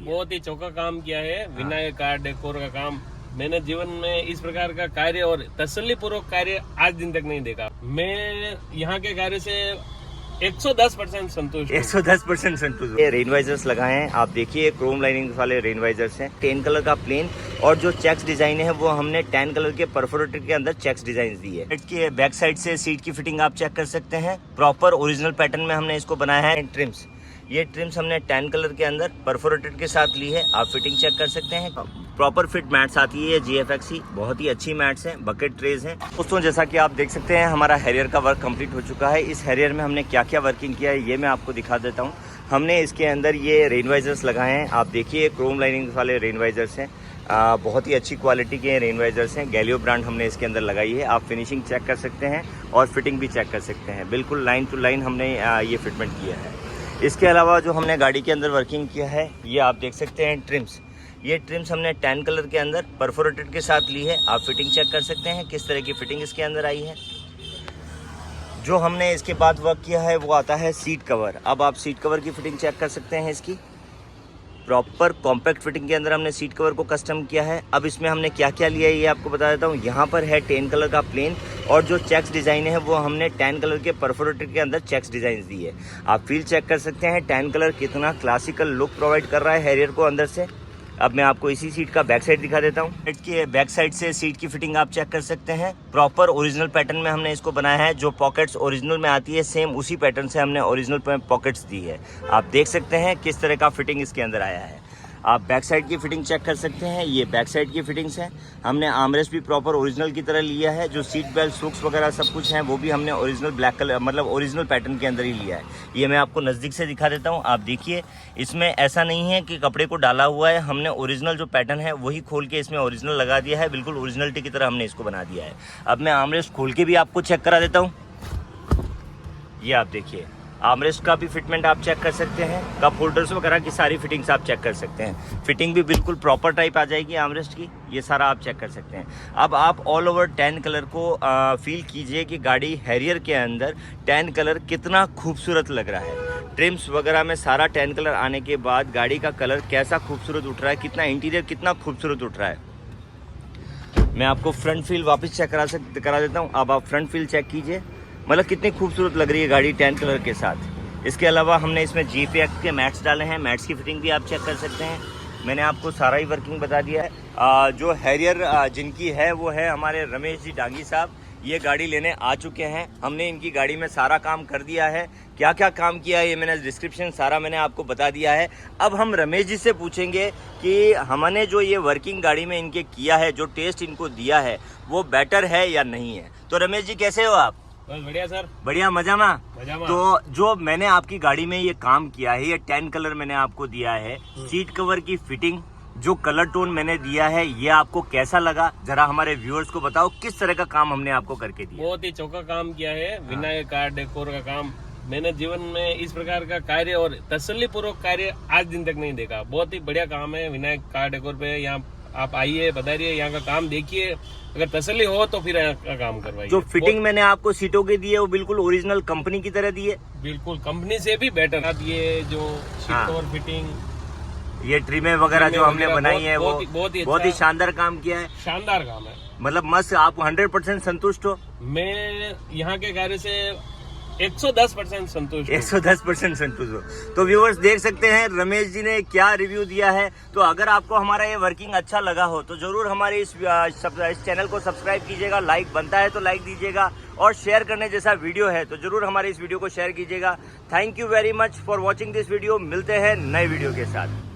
बहुत ही चौका काम किया है विनायक कार डेकोर का काम। मैंने जीवन में इस प्रकार का कार्य और तसल्ली पूर्वक कार्य आज दिन तक नहीं देखा। मैं यहाँ के कार्य से 110% संतुष्ट। 110% संतुष्ट। ये रेन वाइजर्स लगाए हैं, आप देखिए क्रोम लाइनिंग वाले रेन वाइजर्स हैं। 10 कलर का प्लेन और जो चेक्स डिजाइन है वो हमने 10 कलर के परफोरेटेड के अंदर चेक्स डिजाइन दी है। सीट के बैक साइड से सीट की फिटिंग आप चेक कर सकते हैं। प्रॉपर ओरिजिनल पैटर्न में हमने इसको बनाया है। ट्रिम्स, ये ट्रिम्स हमने 10 कलर के अंदर परफोरेटेड के साथ ली है, आप फिटिंग चेक कर सकते हैं। प्रॉपर फिट मैट्स आती है GFX, बहुत ही अच्छी मैट्स हैं। बकेट ट्रेज हैं। दोस्तों जैसा कि आप देख सकते हैं हमारा हैरियर का वर्क कंप्लीट हो चुका है। इस हैरियर में हमने क्या क्या वर्किंग किया है ये मैं आपको दिखा देता हूँ। हमने इसके अंदर ये रेन वाइजर्स लगाए हैं, आप देखिए क्रोम लाइनिंग वाले रेन वाइजर्स हैं। बहुत ही अच्छी क्वालिटी के रेन वाइजर्स हैं। गैलियो ब्रांड हमने इसके अंदर लगाई है, आप फिनिशिंग चेक कर सकते हैं और फिटिंग भी चेक कर सकते हैं। बिल्कुल लाइन टू लाइन हमने ये फिटमेंट किया है। इसके अलावा जो हमने गाड़ी के अंदर वर्किंग किया है ये आप देख सकते हैं ट्रिम्स। ये ट्रिम्स हमने 10 कलर के अंदर परफोरेटेड के साथ ली है, आप फिटिंग चेक कर सकते हैं किस तरह की फिटिंग इसके अंदर आई है। जो हमने इसके बाद वर्क किया है वो आता है सीट कवर। अब आप सीट कवर की फिटिंग चेक कर सकते हैं। इसकी प्रॉपर कॉम्पैक्ट फिटिंग के अंदर हमने सीट कवर को कस्टम किया है। अब इसमें हमने क्या क्या लिया है ये आपको बता देता हूँ। यहाँ पर है 10 कलर का प्लेन और जो चेक्स डिजाइन है वो हमने 10 कलर के परफोरेटेड के अंदर चेक्स डिजाइन दी है, आप फील चेक कर सकते हैं। 10 कलर कितना क्लासिकल लुक प्रोवाइड कर रहा है हैरियर को अंदर से। अब मैं आपको इसी सीट का बैक साइड दिखा देता हूँ। सीट के बैक साइड से सीट की फिटिंग आप चेक कर सकते हैं। प्रॉपर ओरिजिनल पैटर्न में हमने इसको बनाया है। जो पॉकेट्स ओरिजिनल में आती है सेम उसी पैटर्न से हमने ओरिजिनल पॉकेट्स दी है, आप देख सकते हैं किस तरह का फिटिंग इसके अंदर आया है। आप बैक साइड की फिटिंग चेक कर सकते हैं, ये बैक साइड की फिटिंग्स हैं। हमने आर्मरेस्ट भी प्रॉपर ओरिजिनल की तरह लिया है। जो सीट बेल्ट हुक्स वगैरह सब कुछ हैं वो भी हमने ओरिजिनल ब्लैक कलर मतलब ओरिजिनल पैटर्न के अंदर ही लिया है। ये मैं आपको नज़दीक से दिखा देता हूँ, आप देखिए इसमें ऐसा नहीं है कि कपड़े को डाला हुआ है। हमने ओरिजिनल जो पैटर्न है वही खोल के इसमें ओरिजिनल लगा दिया है, बिल्कुल ओरिजिनलिटी की तरह हमने इसको बना दिया है। अब मैं आर्मरेस्ट खोल के भी आपको चेक करा देता हूँ। ये आप देखिए आर्मरेस्ट का भी फिटमेंट आप चेक कर सकते हैं। कप होल्डर्स वगैरह की सारी फिटिंग्स आप चेक कर सकते हैं। फिटिंग भी बिल्कुल प्रॉपर टाइप आ जाएगी आर्मरेस्ट की, ये सारा आप चेक कर सकते हैं। अब आप ऑल ओवर 10 कलर को फील कीजिए कि गाड़ी हैरियर के अंदर 10 कलर कितना खूबसूरत लग रहा है। ट्रिम्स वगैरह में सारा 10 कलर आने के बाद गाड़ी का कलर कैसा खूबसूरत उठ रहा है, कितना इंटीरियर कितना खूबसूरत उठ रहा है। मैं आपको फ्रंट फील वापस चेक करा देता हूँ। अब आप फ्रंट फील चेक कीजिए, मतलब कितनी खूबसूरत लग रही है गाड़ी 10 कलर के साथ। इसके अलावा हमने इसमें GFX के मैट्स डाले हैं, मैट्स की फिटिंग भी आप चेक कर सकते हैं। मैंने आपको सारा ही वर्किंग बता दिया है। जो हैरियर जिनकी है वो है हमारे रमेश जी डांगी साहब। ये गाड़ी लेने आ चुके हैं, हमने इनकी गाड़ी में सारा काम कर दिया है। क्या क्या काम किया है ये मैंने डिस्क्रिप्शन सारा मैंने आपको बता दिया है। अब हम रमेश जी से पूछेंगे कि हमने जो ये वर्किंग गाड़ी में इनके किया है, जो टेस्ट इनको दिया है वो बेटर है या नहीं है। तो रमेश जी कैसे हो आप? बस बढ़िया सर। बढ़िया, मजा में। तो जो मैंने आपकी गाड़ी में ये काम किया है, ये 10 कलर मैंने आपको दिया है, सीट कवर की फिटिंग, जो कलर टोन मैंने दिया है, ये आपको कैसा लगा जरा हमारे व्यूअर्स को बताओ। किस तरह का काम हमने आपको करके दिया? बहुत ही चौका काम किया है विनायक कार डेकोर का काम। मैंने जीवन में इस प्रकार का कार्य और तसल्ली पूर्वक कार्य आज दिन तक नहीं देखा। बहुत ही बढ़िया काम है विनायक कार डेकोर पे। यहाँ आप आइए, बताइए, यहाँ का काम देखिए, अगर तसल्ली हो तो फिर यहाँ का काम करवाइए। जो फिटिंग मैंने आपको सीटों की दी है वो बिल्कुल ओरिजिनल कंपनी की तरह दी है, बिल्कुल कंपनी से भी बेटर। ये जो सीट कवर फिटिंग, ये ट्रिमें वगैरह जो हमने बनाई है वो बहुत ही शानदार काम किया है। शानदार काम है, मतलब मस्त। आप 100% संतुष्ट हो? मैं यहाँ के कार्य से 110% संतुष्ट। 110% संतुष्ट हो। तो व्यूअर्स देख सकते हैं रमेश जी ने क्या रिव्यू दिया है। तो अगर आपको हमारा ये वर्किंग अच्छा लगा हो तो जरूर हमारे इस चैनल को सब्सक्राइब कीजिएगा। लाइक बनता है तो लाइक दीजिएगा और शेयर करने जैसा वीडियो है तो जरूर हमारे इस वीडियो को शेयर कीजिएगा। Thank you very much for watching this video. मिलते हैं नए वीडियो के साथ।